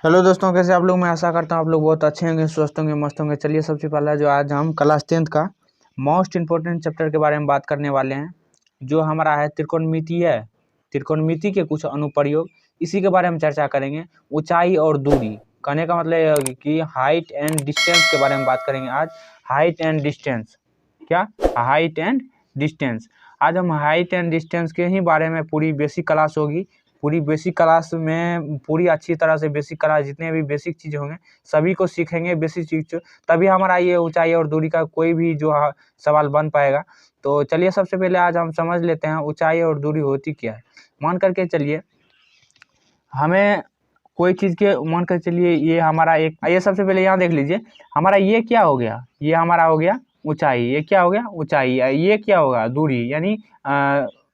Hello दोस्तों, कैसे आप लोग। मैं आशा करता हूँ आप लोग बहुत अच्छे होंगे, स्वस्थ होंगे, मस्त होंगे। चलिए, सबसे पहला जो आज हम क्लास 10th का मोस्ट इम्पोर्टेंट चैप्टर के बारे में बात करने वाले हैं, जो हमारा है त्रिकोणमिति है। त्रिकोणमिति के कुछ अनुप्रयोग, इसी के बारे में चर्चा करेंगे। ऊंचाई और दूरी, कहने का मतलब यह है कि हाइट एंड डिस्टेंस के बारे में बात करेंगे आज। हाइट एंड डिस्टेंस, क्या हाइट एंड डिस्टेंस। आज हम हाइट एंड डिस्टेंस के ही बारे में पूरी बेसिक क्लास होगी। पूरी बेसिक क्लास में पूरी अच्छी तरह से बेसिक क्लास जितने भी बेसिक चीज़ें होंगे सभी को सीखेंगे बेसिक चीज़, तभी हमारा ये ऊंचाई और दूरी का कोई भी जो सवाल बन पाएगा। तो चलिए, सबसे पहले आज हम समझ लेते हैं ऊंचाई और दूरी होती क्या है। मान करके चलिए, हमें कोई चीज़ के मान कर चलिए, ये हमारा एक, ये सबसे पहले यहाँ देख लीजिए, हमारा ये क्या हो गया, ये हमारा हो गया ऊंचाई। ये क्या हो गया ऊंचाई। ये क्या होगा दूरी, यानी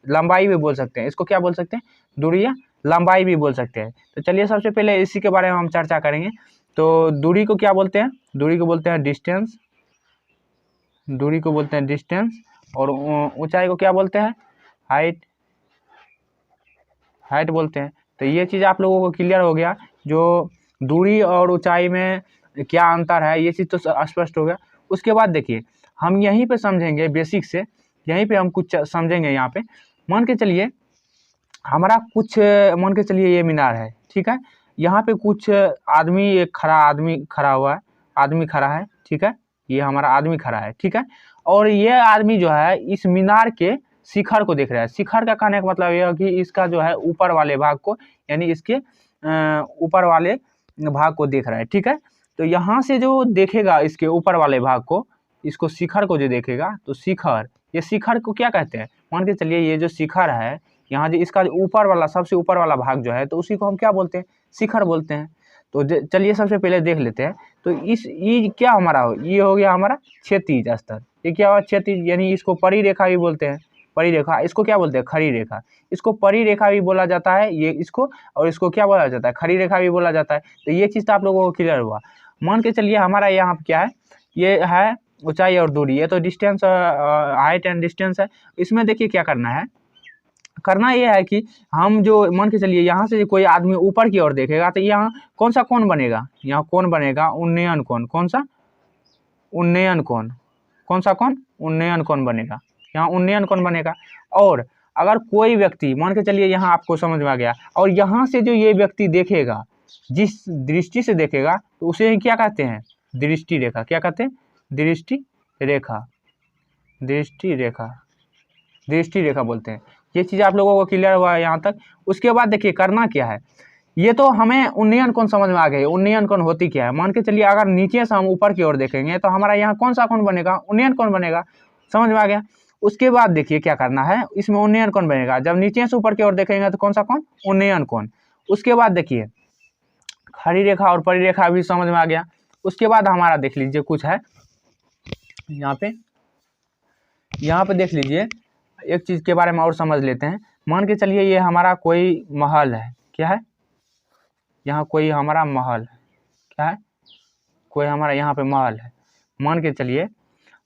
लंबाई भी बोल सकते हैं इसको। क्या बोल सकते हैं, दूरी या लंबाई भी बोल सकते हैं। तो चलिए, सबसे पहले इसी के बारे में हम चर्चा करेंगे। तो दूरी को क्या बोलते हैं, दूरी को बोलते हैं डिस्टेंस। दूरी को बोलते हैं डिस्टेंस। और ऊंचाई को क्या बोलते हैं, हाइट। हाइट बोलते हैं। तो ये चीज़ आप लोगों को क्लियर हो गया, जो दूरी और ऊंचाई में क्या अंतर है, ये चीज़ तो स्पष्ट हो गया। उसके बाद देखिए, हम यहीं पे समझेंगे बेसिक से, यहीं पे हम कुछ समझेंगे। यहाँ पे मान के चलिए, हमारा कुछ, मान के चलिए ये मीनार है, ठीक है। यहाँ पे कुछ आदमी, एक खड़ा आदमी खड़ा हुआ है, आदमी खड़ा है, ठीक है। ये हमारा आदमी खड़ा है, ठीक है। और ये आदमी जो है इस मीनार के शिखर को देख रहा है। शिखर का कहने का मतलब यह है कि इसका जो है ऊपर वाले भाग को, यानी इसके ऊपर वाले भाग को देख रहा है, ठीक है। तो यहाँ से जो देखेगा इसके ऊपर वाले भाग को, इसको शिखर को जो देखेगा, तो शिखर, ये शिखर को क्या कहते हैं, मान के चलिए ये जो शिखर है, यहाँ जो इसका ऊपर वाला, सबसे ऊपर वाला भाग जो है, तो उसी को हम क्या बोलते हैं, शिखर बोलते हैं। तो चलिए सबसे पहले देख लेते हैं। तो ये क्या हमारा ये हो गया हमारा क्षैतिज स्तर। ये क्या हुआ, क्षैतिज, यानी इसको परिरेखा भी बोलते हैं। परिरेखा, इसको क्या बोलते हैं, खड़ी रेखा। इसको परिरेखा भी बोला जाता है, ये इसको, और इसको क्या बोला जाता है, खड़ी रेखा भी बोला जाता है। तो ये चीज़ तो आप लोगों को क्लियर हुआ। मान के चलिए, हमारा यहाँ पे क्या है, ये है ऊंचाई और दूरी। ये तो डिस्टेंस, हाइट एंड डिस्टेंस है। इसमें देखिए क्या करना है, करना ये है कि हम जो, मान के चलिए यहाँ से कोई आदमी ऊपर की ओर देखेगा, तो यहाँ कौन सा कोण बनेगा, यहाँ कोण बनेगा उन्नयन कोण। कौन सा, उन्नयन कोण। कौन सा कोण, उन्नयन कोण बनेगा, यहाँ उन्नयन कोण बनेगा। और अगर कोई व्यक्ति, मान के चलिए यहाँ आपको समझ में आ गया, और यहाँ से जो ये व्यक्ति देखेगा, जिस दृष्टि से देखेगा, तो उसे क्या कहते हैं, दृष्टि रेखा। क्या कहते हैं, दृष्टि रेखा। दृष्टि रेखा, दृष्टि रेखा बोलते हैं। ये चीज़ आप लोगों को क्लियर हुआ है यहाँ तक। उसके बाद देखिए करना क्या है, ये तो हमें उन्नयन कोण समझ में आ गई। उन्नयन कोण होती क्या है, मान के चलिए अगर नीचे से हम ऊपर की ओर देखेंगे, तो हमारा यहाँ कौन सा कोण बनेगा, उन्नयन कोण बनेगा। समझ में आ गया। उसके बाद देखिए क्या करना है, इसमें उन्नयन कोण बनेगा। जब नीचे से ऊपर की ओर देखेंगे तो कौन सा कोण, उन्नयन कोण। उसके बाद देखिए खड़ी रेखा और परिरेखा भी समझ में आ गया। उसके बाद हमारा देख लीजिए कुछ है यहाँ पे, यहाँ पे देख लीजिए एक चीज़ के बारे में और समझ लेते हैं। मान के चलिए ये हमारा कोई महल है, क्या है, यहाँ कोई हमारा महल है, क्या है, कोई हमारा यहाँ पे महल है। मान के चलिए,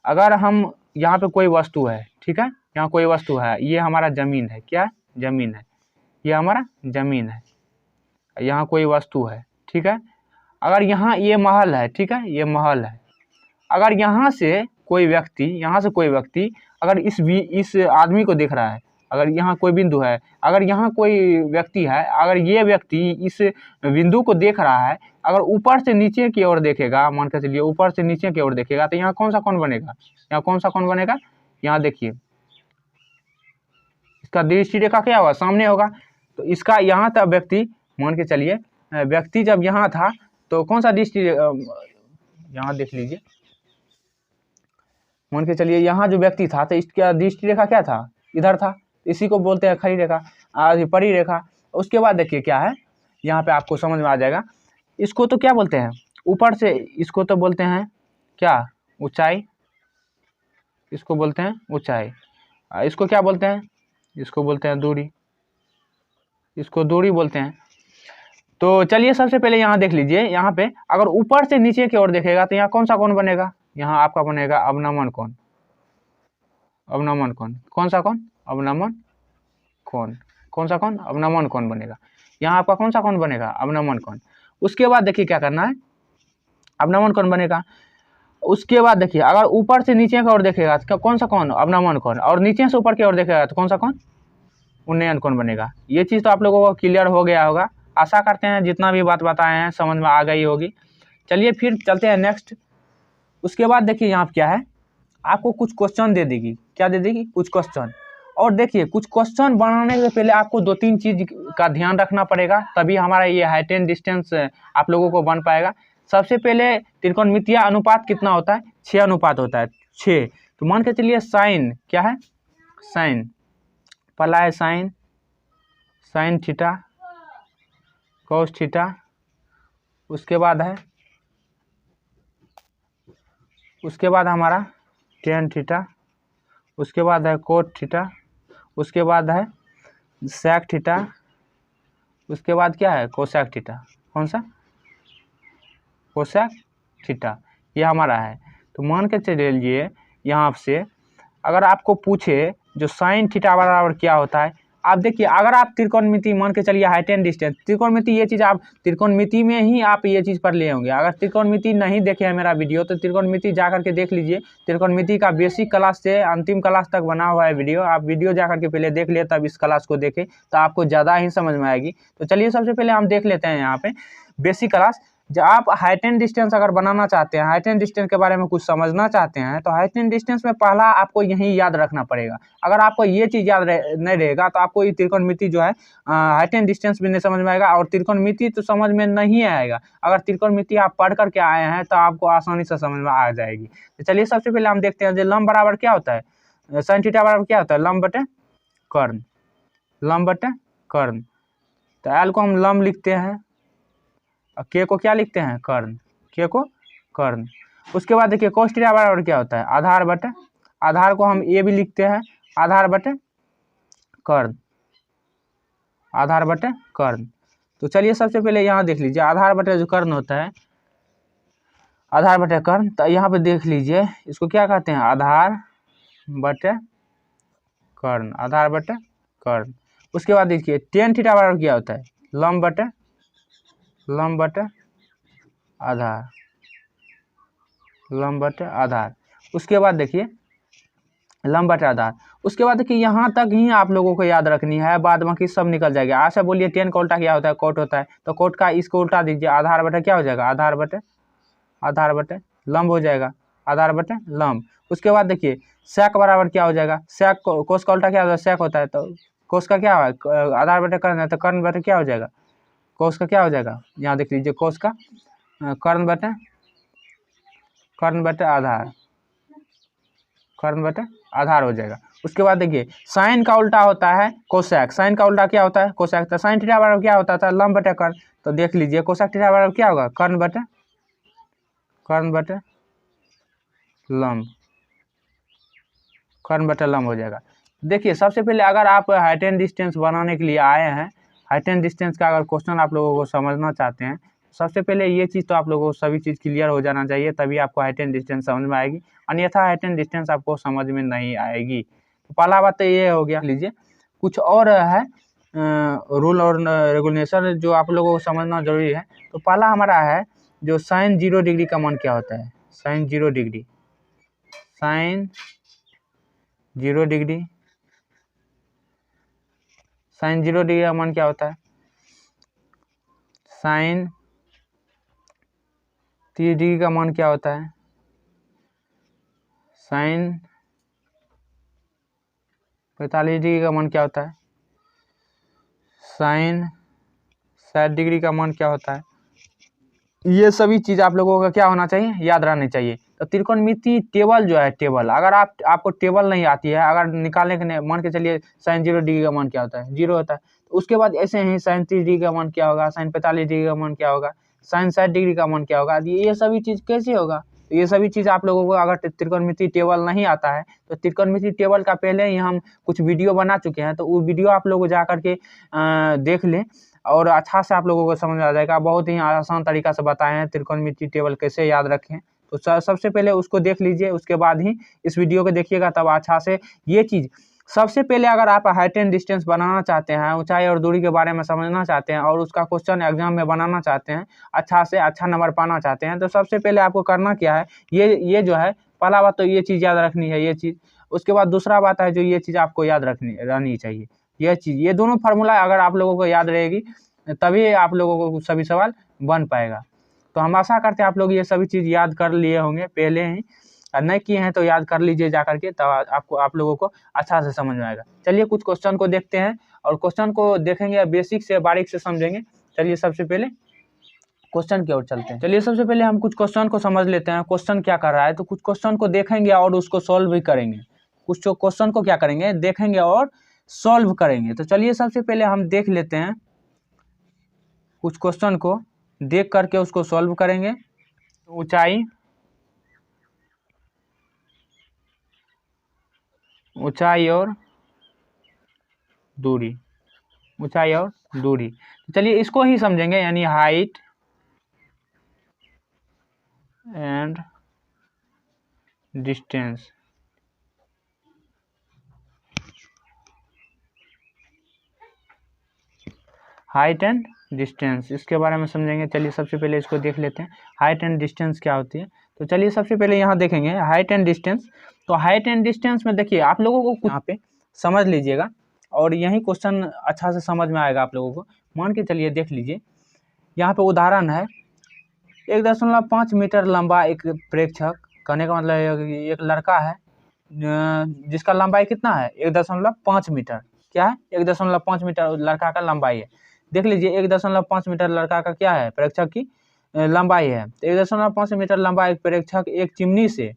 अगर हम, यहाँ पे कोई वस्तु है, ठीक है, यहाँ कोई वस्तु है, ये हमारा ज़मीन है, क्या है, ज़मीन है, ये हमारा ज़मीन है। यहाँ कोई वस्तु है, ठीक है। अगर यहाँ ये महल है, ठीक है, ये महल है। अगर यहाँ से कोई व्यक्ति, यहाँ से कोई व्यक्ति अगर इस आदमी को देख रहा है, अगर यहाँ कोई बिंदु है, अगर यहाँ कोई व्यक्ति है, अगर ये व्यक्ति इस बिंदु को देख रहा है, अगर ऊपर से नीचे की ओर देखेगा, मान कर चलिए ऊपर से नीचे की ओर देखेगा, तो यहाँ कौन सा कोण बनेगा, यहाँ कौन सा कोण बनेगा, यहाँ देखिए इसका दृष्टि रेखा क्या होगा, सामने होगा। तो इसका यहाँ था व्यक्ति, मान के चलिए व्यक्ति जब यहाँ था, तो कौन सा दृष्टि, यहाँ देख लीजिए, मान के चलिए यहाँ जो व्यक्ति था, तो इसका दृष्टि रेखा क्या था, इधर था। इसी को बोलते हैं खड़ी रेखा, परी रेखा। उसके बाद देखिए क्या है, यहाँ पे आपको समझ में आ जाएगा। इसको तो क्या बोलते हैं, ऊपर से, इसको तो बोलते हैं क्या, ऊंचाई। इसको बोलते हैं ऊंचाई। इसको क्या बोलते हैं, इसको बोलते हैं दूरी। इसको दूरी बोलते हैं। तो चलिए सबसे पहले यहाँ देख लीजिए, यहाँ पे अगर ऊपर से नीचे की ओर देखेगा, तो यहाँ कौन सा कोण बनेगा, यहाँ आपका बनेगा अवनमन कोण। अवनमन कोण, कौन सा कोण, अवनमन कोण। कौन सा कोण, अवनमन कोण बनेगा। यहाँ आपका कौन सा कोण बनेगा, अवनमन कोण। उसके बाद देखिए क्या करना है, अवनमन कोण बनेगा। उसके बाद देखिए अगर ऊपर से नीचे की ओर देखेगा तो कौन सा कोण, अवनमन कोण, और नीचे से ऊपर की ओर देखेगा तो कौन सा कोण, उन्नयन कोण बनेगा। ये चीज़ तो आप लोगों को क्लियर हो गया होगा। आशा करते हैं जितना भी बात बताए हैं समझ में आ गई होगी। चलिए फिर चलते हैं नेक्स्ट। उसके बाद देखिए यहाँ क्या है, आपको कुछ क्वेश्चन दे देगी। क्या दे देगी, कुछ क्वेश्चन। और देखिए कुछ क्वेश्चन बनाने से पहले आपको 2-3 चीज़ का ध्यान रखना पड़ेगा, तभी हमारा ये हाइट एंड डिस्टेंस आप लोगों को बन पाएगा। सबसे पहले त्रिकोणमितीय अनुपात कितना होता है, 6 अनुपात होता है, 6। तो मान के चलिए साइन क्या है, साइन, पहला है sine, sine theta, cos theta, उसके बाद हमारा टेन थीटा, उसके बाद है कोट थीटा, उसके बाद है सेक थीटा, उसके बाद क्या है कोसेक थीटा। कौन सा, कोसेक थीटा, ये हमारा है। तो मान के चलिए यहाँ से अगर आपको पूछे जो साइन थीटा बराबर क्या होता है, आप देखिए अगर आप त्रिकोणमिति मान के चलिए हाइट एंड डिस्टेंस, त्रिकोणमिति ये चीज़ आप त्रिकोणमिति में ही आप ये चीज़ पर ले होंगे। अगर त्रिकोणमिति नहीं देखे हैं मेरा वीडियो तो त्रिकोणमिति जा करके देख लीजिए। त्रिकोणमिति का बेसिक क्लास से अंतिम क्लास तक बना हुआ है वीडियो, आप वीडियो जा करके पहले देख लिए तब इस क्लास को देखें तो आपको ज़्यादा ही समझ में आएगी। तो चलिए सबसे पहले हम देख लेते हैं यहाँ पे बेसिक क्लास। जब आप हाइट एंड डिस्टेंस अगर बनाना चाहते हैं, हाइट एंड डिस्टेंस के बारे में कुछ समझना चाहते हैं, तो हाइट एंड डिस्टेंस में पहला आपको यही याद रखना पड़ेगा। अगर आपको ये चीज़ याद नहीं रहेगा तो आपको ये त्रिकोणमिति जो है हाइट एंड डिस्टेंस भी नहीं समझ में आएगा, और त्रिकोणमिति तो समझ में नहीं आएगा। अगर त्रिकोणमिति आप पढ़ करके आए हैं तो आपको आसानी से समझ में आ जाएगी। तो चलिए सबसे पहले हम देखते हैं जो लंब बराबर क्या होता है, साइन थीटा बराबर क्या होता है, लंब बटे कर्ण, लंब बटे कर्ण। तो एल को हम लंब लिखते हैं, के को क्या लिखते हैं, कर्ण, के को कर्ण। उसके बाद देखिए कोस थीटा बराबर क्या होता है, आधार बटे, आधार को हम ए भी लिखते हैं, आधार बटे कर्ण, आधार बटे कर्ण। तो चलिए सबसे पहले यहाँ देख लीजिए आधार बटे जो कर्ण होता है, आधार बटे कर्ण। तो यहाँ पे देख लीजिए इसको क्या कहते हैं, आधार बटे कर्ण, आधार बटे कर्ण। उसके बाद देखिए टेन थीटा बराबर क्या होता है, लंब बटे, लंब बटे आधार, लंब बटे आधार। उसके बाद देखिए लंब बटे आधार। उसके बाद देखिए यहाँ तक ही आप लोगों को याद रखनी है, बाद बाकी सब निकल जाएगा। आशा बोलिए टेन का उल्टा क्या होता है, कोट होता है, तो कोट का इसको उल्टा दीजिए, आधार बटे क्या हो जाएगा, आधार बटे, आधार बटे लंब हो जाएगा, आधार बटे लंब। उसके बाद देखिए सेक बराबर क्या हो जाएगा, सेक कोस का उल्टा क्या होता है, सेक होता है, तो कोस का क्या है, आधार बटे कर्ण है, तो कर्ण बटे क्या हो जाएगा, कोस का क्या हो जाएगा, यहाँ देख लीजिए कोस का कर्ण बटे, कर्ण बटे आधार, कर्ण बटे आधार हो जाएगा। उसके बाद देखिए साइन का उल्टा होता है कोसेक, साइन का उल्टा क्या होता है, कोसेक। तो साइन थीटा बराबर क्या होता था, लंब बटे कर्ण। तो देख लीजिए कोसेक थीटा बराबर क्या होगा, कर्ण बटे, कर्ण बटे लंब, कर्ण बटे लंब हो जाएगा। देखिए सबसे पहले अगर आप हाइट एंड डिस्टेंस बनाने के लिए आए हैं, हाइट एंड डिस्टेंस का अगर क्वेश्चन आप लोगों को समझना चाहते हैं, सबसे पहले ये चीज़ तो आप लोगों को सभी चीज़ क्लियर हो जाना चाहिए, तभी आपको हाइट एंड डिस्टेंस समझ में आएगी, अन्यथा हाइट एंड डिस्टेंस आपको समझ में नहीं आएगी। तो पहला बात तो ये हो गया। लीजिए कुछ और है रूल और रेगुलेशन जो आप लोगों को समझना जरूरी है। तो पहला हमारा है जो साइन 0 डिग्री का मान क्या होता है, sine 0 degree, sine 0 degree, sine 0 degree का मान क्या होता है, साइन 30 डिग्री का मान क्या होता है, साइन 45 डिग्री का मान क्या होता है, साइन 60 डिग्री का मान क्या होता है। ये सभी चीज़ आप लोगों का क्या होना चाहिए, याद रहनी चाहिए। तो त्रिकोणमिति टेबल जो है, टेबल अगर आपको टेबल नहीं आती है, अगर निकालने के मान के चलिए साइन 0 डिग्री का मान क्या होता है, 0 होता है। तो उसके बाद ऐसे ही साइन 30 डिग्री का मान क्या होगा, साइन 45 डिग्री का मान क्या होगा, साइन 60 डिग्री का मान क्या होगा। ये सभी चीज़ कैसे होगा, तो ये सभी चीज़ आप लोगों को अगर त्रिकोणमिति टेबल नहीं आता है तो त्रिकोणमिति टेबल का पहले ही हम कुछ वीडियो बना चुके हैं, तो वो वीडियो आप लोग जा करके देख लें और अच्छा से आप लोगों को समझ आ जाएगा। बहुत ही आसान तरीका से बताए हैं त्रिकोणमिति टेबल कैसे याद रखें। तो सबसे पहले उसको देख लीजिए, उसके बाद ही इस वीडियो को देखिएगा, तब अच्छा से ये चीज़ सबसे पहले अगर आप हाइट एंड डिस्टेंस बनाना चाहते हैं, ऊंचाई और दूरी के बारे में समझना चाहते हैं और उसका क्वेश्चन एग्जाम में बनाना चाहते हैं, अच्छा से अच्छा नंबर पाना चाहते हैं, तो सबसे पहले आपको करना क्या है, ये जो है पहला बात तो ये चीज़ याद रखनी है, ये चीज़। उसके बाद दूसरा बात है जो ये चीज़ आपको याद रहनी चाहिए, ये चीज़, ये दोनों फार्मूला अगर आप लोगों को याद रहेगी तभी आप लोगों को सभी सवाल बन पाएगा। तो हम आशा करते हैं आप लोग ये सभी चीज़ याद कर लिए होंगे पहले ही, और नहीं किए हैं तो याद कर लीजिए जा करके, तब आप लोगों को अच्छा से समझ में आएगा। चलिए कुछ क्वेश्चन को देखते हैं और क्वेश्चन को देखेंगे, बेसिक से बारीक से समझेंगे। चलिए सबसे पहले क्वेश्चन की ओर चलते हैं। चलिए सबसे पहले हम कुछ क्वेश्चन को समझ लेते हैं, क्वेश्चन क्या कर रहा है। तो कुछ क्वेश्चन को देखेंगे और उसको सॉल्व भी करेंगे। कुछ क्वेश्चन को क्या करेंगे, देखेंगे और सॉल्व करेंगे। तो चलिए सबसे पहले हम देख लेते हैं, कुछ क्वेश्चन को देख करके उसको सॉल्व करेंगे। ऊंचाई और दूरी, ऊंचाई और दूरी। चलिए इसको ही समझेंगे, यानी height and distance. Height and distance, इसके बारे में समझेंगे। चलिए सबसे पहले इसको देख लेते हैं, हाइट एंड डिस्टेंस क्या होती है। तो चलिए सबसे पहले यहाँ देखेंगे हाइट एंड डिस्टेंस। तो हाइट एंड डिस्टेंस में देखिए आप लोगों को यहाँ पे समझ लीजिएगा और यही क्वेश्चन अच्छा से समझ में आएगा आप लोगों को। मान के चलिए देख लीजिए, यहाँ पे उदाहरण है 1.5 मीटर लंबा एक प्रेक्षक, कहने का मतलब एक लड़का है जिसका लंबाई कितना है 1.5 मीटर। क्या है 1.5 मीटर लड़का का लंबाई है। देख लीजिए 1.5 मीटर लड़का का क्या है, प्रेक्षक की लंबाई है। तो 1.5 मीटर लंबा एक प्रेक्षक एक चिमनी से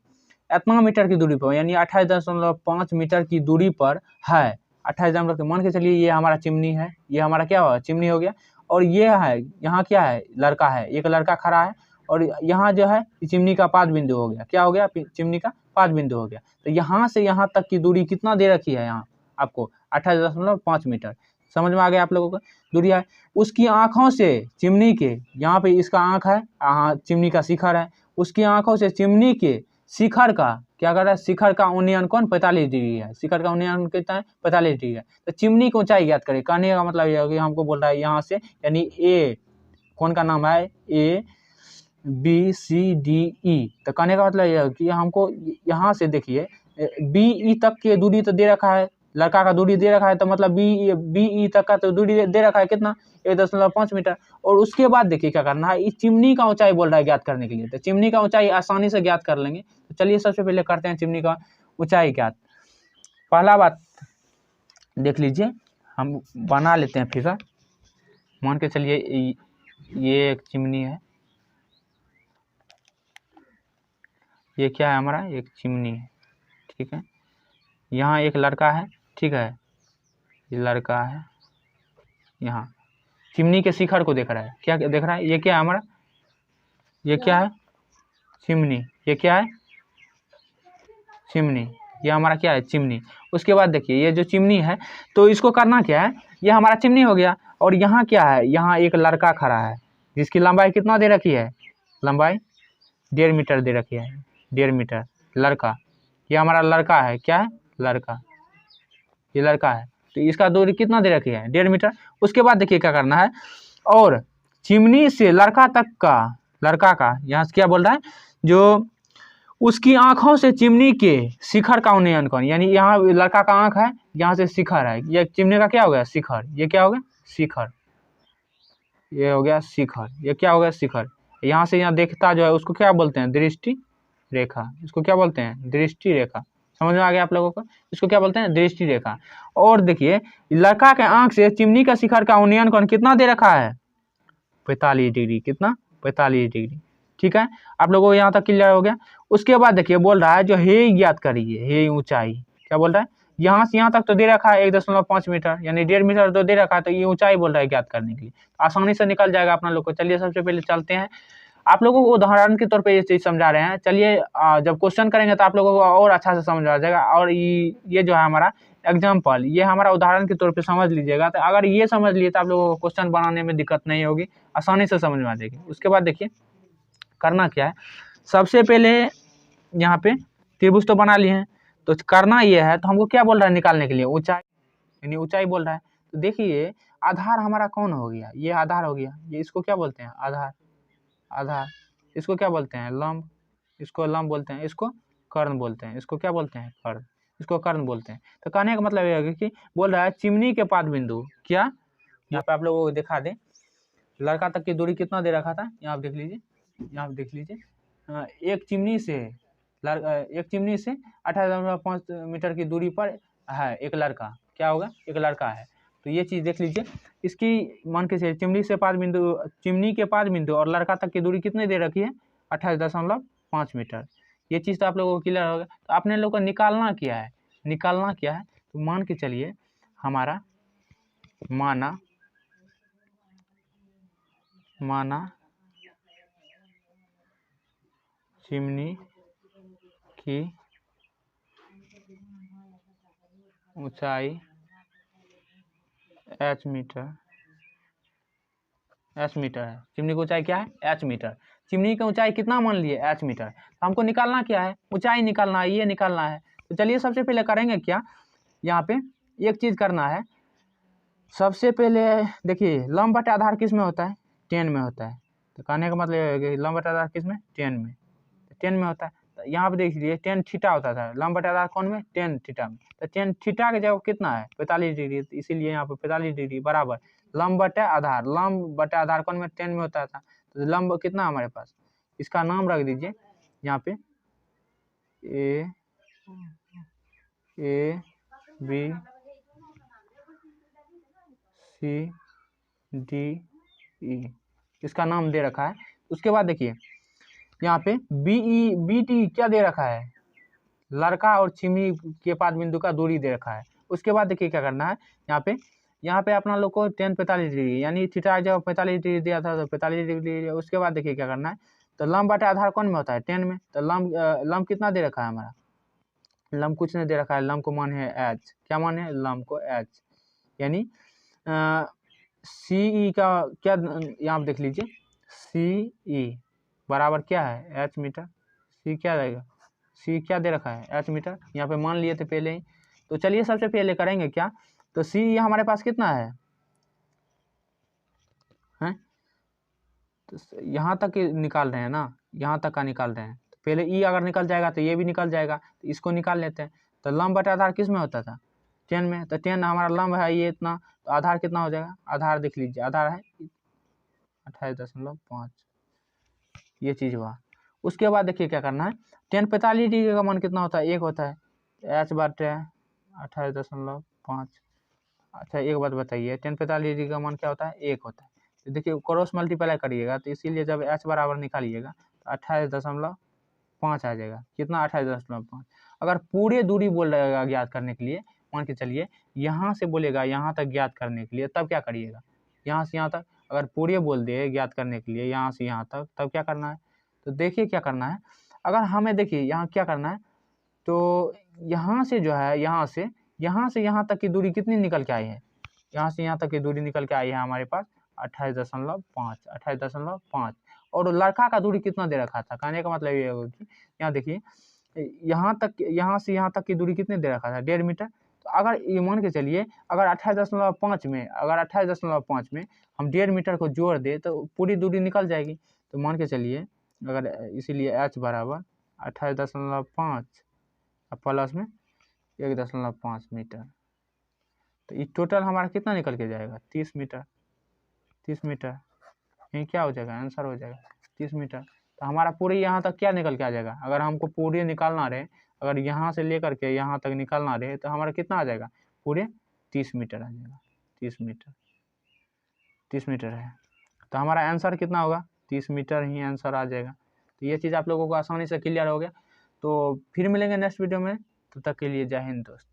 इतना मीटर की दूरी पर, यानी 28.5 मीटर की दूरी पर है। 28 मान के चलिए ये हमारा चिमनी है, ये हमारा क्या हुआ, चिमनी हो गया। और ये है यहाँ क्या है, लड़का है, एक लड़का खड़ा है और यहाँ जो है चिमनी का पाद बिंदु हो गया। क्या हो गया, चिमनी का पाद बिंदु हो गया। तो यहाँ से यहाँ तक की दूरी कितना दे रखी है, यहाँ आपको 28.5 मीटर। समझ में आ गया आप लोगों को, दूरी है। उसकी आंखों से चिमनी के, यहाँ पे इसका आंख है, चिमनी का शिखर है, उसकी आंखों से चिमनी के शिखर का क्या कर रहा है, शिखर का उन्नयन कोण 45 डिग्री है। शिखर का उन्नयन कितना है, 45 डिग्री है। तो चिमनी की ऊंचाई ज्ञात करें। कहने का मतलब यह है कि हमको बोल रहा है यहाँ से, यानी ए, कौन का नाम है, A B C D E. तो कहने का मतलब यह है कि हमको यहाँ से देखिए बी ई तक की दूरी तो दे रखा है, लड़का का दूरी दे रखा है, तो मतलब बी ई तक का तो दूरी दे रखा है कितना, 1.5 मीटर। और उसके बाद देखिए क्या करना है, इस चिमनी का ऊंचाई बोल रहा है ज्ञात करने के लिए। तो चिमनी का ऊंचाई आसानी से ज्ञात कर लेंगे। तो चलिए सबसे पहले करते हैं चिमनी का ऊंचाई ज्ञात। पहला बात देख लीजिए, हम बना लेते हैं फिगर। मान के चलिए ये एक चिमनी है, ये क्या है हमारा, एक चिमनी है, ठीक है। यहाँ एक लड़का है, ठीक है, ये लड़का है, यहाँ चिमनी के शिखर को देख रहा है। क्या देख रहा है, ये क्या है हमारा, ये क्या है, चिमनी। ये क्या है, चिमनी। ये हमारा क्या है, चिमनी। उसके बाद देखिए ये जो चिमनी है, तो इसको करना क्या है, ये हमारा चिमनी हो गया। और यहाँ क्या है, यहाँ एक लड़का खड़ा है जिसकी लंबाई कितना दे रखी है, लंबाई 1.5 मीटर दे रखी है, 1.5 मीटर लड़का। ये हमारा लड़का है, क्या है, लड़का, ये लड़का है। तो इसका दूरी कितना दे रखी है, 1.5 मीटर। उसके बाद देखिए क्या करना है, और चिमनी से लड़का तक का, लड़का का यहाँ से क्या बोल रहा है, जो उसकी आंखों से चिमनी के शिखर का उन्नयन कोण, यानी यहाँ लड़का का आंख है, यहाँ से शिखर है, ये चिमनी का क्या हो गया, शिखर। ये क्या हो गया, शिखर, ये हो गया शिखर। ये क्या हो गया, शिखर। यहाँ से यहाँ देखता जो है उसको क्या बोलते हैं, दृष्टि रेखा। इसको क्या बोलते हैं, दृष्टि रेखा। समझ में आ गया आप लोगों को, इसको क्या बोलते हैं, दृष्टि रेखा। और देखिए लड़का के आंख से चिमनी का शिखर का उन्नयन कोण कितना दे रखा है, 45 डिग्री। कितना, 45 डिग्री, ठीक है। आप लोगों को यहाँ तक क्लियर हो गया। उसके बाद देखिए बोल रहा है जो हे ज्ञात करिए, हे ऊंचाई। क्या बोल रहा है, यहाँ से यहाँ तक तो दे रखा है 1.5 मीटर, यानी 1.5 मीटर तो दे रखा है, तो ये ऊंचाई बोल रहा है ज्ञात करने के लिए। आसानी से निकल जाएगा अपना लोग को। चलिए सबसे पहले चलते हैं, आप लोगों को उदाहरण के तौर पे ये चीज़ समझा रहे हैं। चलिए जब क्वेश्चन करेंगे तो आप लोगों को और अच्छा से समझ आ जाएगा। और ये जो है हमारा एग्जाम्पल, ये हमारा उदाहरण के तौर पे समझ लीजिएगा। तो अगर ये समझ लिए तो आप लोगों को क्वेश्चन बनाने में दिक्कत नहीं होगी, आसानी से समझ में आ जाएगी। उसके बाद देखिए करना क्या है, सबसे पहले यहाँ पे त्रिभुज तो बना लिए हैं, तो करना ये है, तो हमको क्या बोल रहा है निकालने के लिए, ऊंचाई, यानी ऊंचाई बोल रहा है। तो देखिए आधार हमारा कौन हो गया, ये आधार हो गया, ये इसको क्या बोलते हैं, आधार, आधार। इसको क्या बोलते हैं, लंब, इसको लंब बोलते हैं, इसको कर्ण बोलते हैं, इसको क्या बोलते हैं, कर्ण, इसको कर्ण बोलते हैं। तो कहने का मतलब ये है कि बोल रहा है चिमनी के पाद बिंदु, क्या, यहाँ पे आप लोगों को दिखा दें, लड़का तक की दूरी कितना दे रखा था, यहाँ आप देख लीजिए, यहाँ आप देख लीजिए, एक चिमनी से 28.5 मीटर की दूरी पर है एक लड़का, क्या होगा, एक लड़का है। तो ये चीज़ देख लीजिए, इसकी मान के चलिए चिमनी के पाद बिंदु और लड़का तक की दूरी कितनी दे रखी है, 28.5 मीटर। ये चीज़ तो आप लोगों को क्लियर होगा। तो आपने लोगों को निकालना क्या है, निकालना क्या है, तो मान के चलिए हमारा माना चिमनी की ऊंचाई h मीटर है, चिमनी की ऊंचाई क्या है, h मीटर। चिमनी की ऊंचाई कितना मान लिए, h मीटर। तो हमको निकालना क्या है, ऊंचाई निकालना है, ये निकालना है। तो चलिए सबसे पहले करेंगे क्या, यहाँ पे एक चीज करना है। सबसे पहले देखिए लंब बटे आधार किस में होता है, 10 में होता है। तो कहने का मतलब है कि लंब बटे आधार किस में, 10 में होता है। तो यहाँ पे देख लीजिए 10 थीटा होता था, लंब बटे आधार कौन में, 10 थीटा में। तो 10 थीटा की जगह कितना है, 45 डिग्री, इसीलिए यहाँ पे 45 डिग्री बराबर लंब बटे आधार, लंब बटे आधार कौन में, 10 में होता था। तो लंब कितना हमारे पास, इसका नाम रख दीजिए यहाँ पे A B C D E, इसका नाम दे रखा है। उसके बाद देखिए यहाँ पे बी टी क्या दे रखा है, लड़का और चिमनी के पाद बिंदु का दूरी दे रखा है। उसके बाद देखिए क्या करना है, यहाँ पे अपना लोग को 10 45 डिग्री, यानी थीटा जब 45 डिग्री दिया था तो 45 डिग्री। उसके बाद देखिए क्या करना है, तो लंब बटे आधार कौन में होता है, 10 में। तो लंब कितना दे रखा है हमारा, लंब कुछ नहीं दे रखा है, लंब को मान है एच, क्या मान है, लंब को एच, यानी सी ई का क्या, यहाँ देख लीजिए सी ई बराबर क्या है, एच मीटर। सी क्या रहेगा, सी क्या दे रखा है, एच मीटर, यहाँ पे मान लिए थे पहले ही। तो चलिए सबसे पहले करेंगे क्या, तो सी हमारे पास कितना है, तो यहाँ तक निकाल रहे हैं ना, यहाँ तक का निकाल रहे हैं। तो पहले ई अगर निकल जाएगा तो ये भी निकल जाएगा, तो इसको निकाल लेते हैं। तो लंब बटे आधार किस में होता था, 10 में। तो 10 हमारा लंब है ये इतना, तो आधार कितना हो जाएगा, आधार देख लीजिए, आधार है 28.5, ये चीज़ हुआ। उसके बाद देखिए क्या करना है, 10 45 डिग्री का मान कितना होता है, 1 होता है, एच बटे 28.5। अच्छा एक बात बताइए, 10 45 डिग्री का मान क्या होता है, 1 होता है। तो देखिए क्रॉस मल्टीप्लाई करिएगा, तो इसीलिए जब एच बराबर निकालिएगा तो 28.5 आ जाएगा, कितना, 28.5। अगर पूरे दूरी बोल रहेगा ज्ञात करने के लिए, मान के चलिए यहाँ से बोलेगा यहाँ तक ज्ञात करने के लिए, तब क्या करिएगा, यहाँ से यहाँ तक अगर पूरे बोल दे ज्ञात करने के लिए यहाँ से यहाँ तक, तब क्या करना है। तो देखिए क्या करना है, अगर हमें देखिए यहाँ क्या करना है, तो यहाँ से जो है यहाँ से यहाँ तक की दूरी कितनी निकल के आई है, यहाँ से यहाँ तक की दूरी निकल के आई है हमारे पास 28.5। और लड़का का दूरी कितना दे रखा था, कहने का मतलब ये होगा कि यहाँ देखिए यहाँ से यहाँ तक की दूरी कितने दे रखा था, 1.5 मीटर। तो अगर ये मान के चलिए अगर 28.5 में हम 1.5 मीटर को जोड़ दे तो पूरी दूरी निकल जाएगी। तो मान के चलिए अगर इसीलिए h बराबर 28.5 प्लस में 1.5 मीटर, तो ये टोटल हमारा कितना निकल के जाएगा, 30 मीटर। ये क्या हो जाएगा, आंसर हो जाएगा 30 मीटर। तो हमारा पूरे यहाँ तक क्या निकल के आ जाएगा, अगर हमको पूरे निकालना रहे, अगर यहाँ से लेकर के यहाँ तक निकालना रहे तो हमारा कितना आ जाएगा, पूरे 30 मीटर आ जाएगा। 30 मीटर है, तो हमारा आंसर कितना होगा, 30 मीटर ही आंसर आ जाएगा। तो ये चीज़ आप लोगों को आसानी से क्लियर हो गया। तो फिर मिलेंगे नेक्स्ट वीडियो में, तब तक के लिए जय हिंद दोस्त।